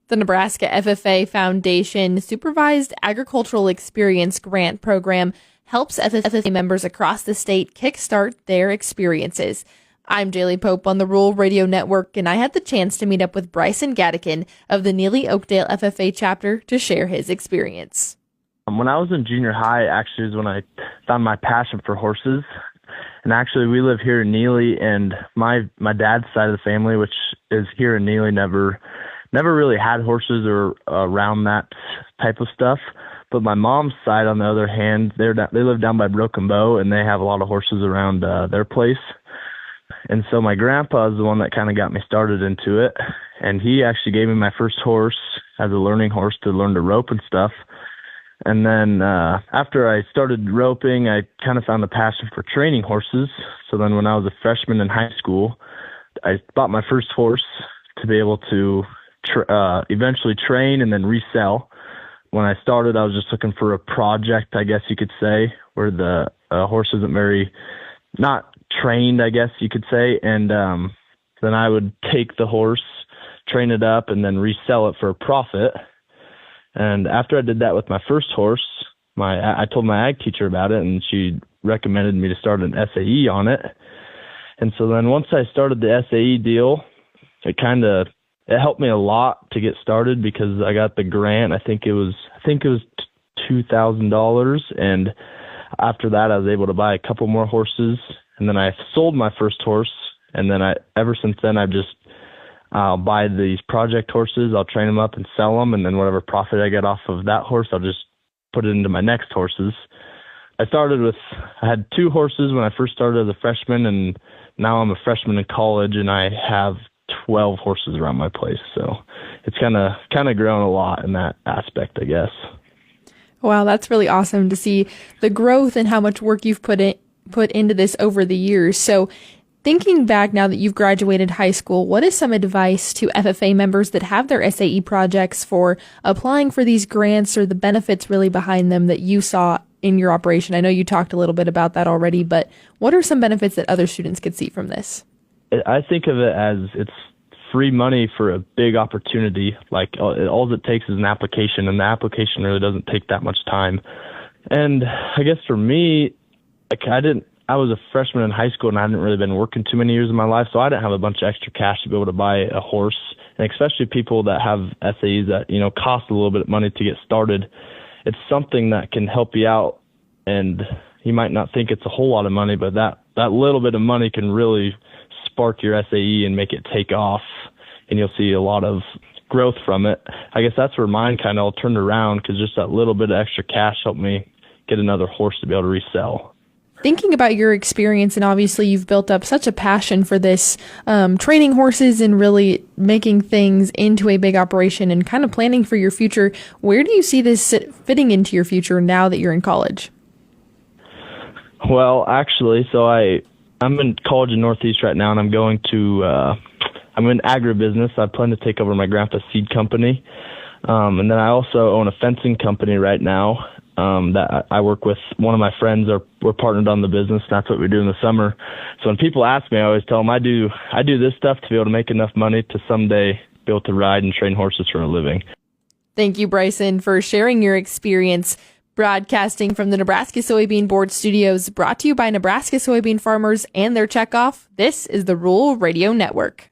The Nebraska FFA Foundation Supervised Agricultural Experience grant program helps FFA members across the state kickstart their experiences. I'm Jaylee Pope on the Rural Radio Network, and I had the chance to meet up with Bryson Gadaken of the Neligh Oakdale FFA chapter to share his experience. When I was in junior high, actually, is when I found my passion for horses. And actually, we live here in Neligh, and my dad's side of the family, which is here in Neligh, never really had horses or around that type of stuff. But my mom's side, on the other hand, they live down by Broken Bow, and they have a lot of horses around their place. And so my grandpa is the one that kind of got me started into it. And he actually gave me my first horse as a learning horse to learn to rope and stuff. And then after I started roping, I kind of found a passion for training horses. So then when I was a freshman in high school, I bought my first horse to be able to eventually train and then resell. When I started, I was just looking for a project, I guess you could say, where the horse isn't very, not trained, I guess you could say. And then I would take the horse, train it up, and then resell it for a profit. And after I did that with my first horse, I told my ag teacher about it, and she recommended me to start an SAE on it. And so then once I started the SAE deal, it helped me a lot to get started because I got the grant. I think it was $2,000, and after that I was able to buy a couple more horses, and then I sold my first horse, and then ever since then I'll buy these project horses, I'll train them up and sell them, and then whatever profit I get off of that horse, I'll just put it into my next horses. I had 2 horses when I first started as a freshman, and now I'm a freshman in college, and I have 12 horses around my place. So it's kind of grown a lot in that aspect, I guess. Wow, that's really awesome to see the growth and how much work you've put into this over the years. So thinking back now that you've graduated high school, what is some advice to FFA members that have their SAE projects for applying for these grants, or the benefits really behind them that you saw in your operation? I know you talked a little bit about that already, but what are some benefits that other students could see from this? I think of it as it's free money for a big opportunity. Like all it takes is an application, and the application really doesn't take that much time. And I guess for me, I was a freshman in high school, and I hadn't really been working too many years of my life, so I didn't have a bunch of extra cash to be able to buy a horse. And especially people that have SAEs that, cost a little bit of money to get started. It's something that can help you out, and you might not think it's a whole lot of money, but that little bit of money can really spark your SAE and make it take off, and you'll see a lot of growth from it. I guess that's where mine kind of all turned around, because just that little bit of extra cash helped me get another horse to be able to resell. Thinking about your experience, and obviously you've built up such a passion for this, training horses and really making things into a big operation and kind of planning for your future, where do you see this fitting into your future now that you're in college? Well, actually, so I'm in college in Northeast right now, and I'm going to I'm in agribusiness. I plan to take over my grandpa's seed company, and then I also own a fencing company right now that I work with. One of my friends, we're partnered on the business. That's what we do in the summer. So when people ask me, I always tell them I do this stuff to be able to make enough money to someday be able to ride and train horses for a living. Thank you, Bryson, for sharing your experience. Broadcasting from the Nebraska Soybean Board Studios, brought to you by Nebraska soybean farmers and their checkoff, this is the Rural Radio Network.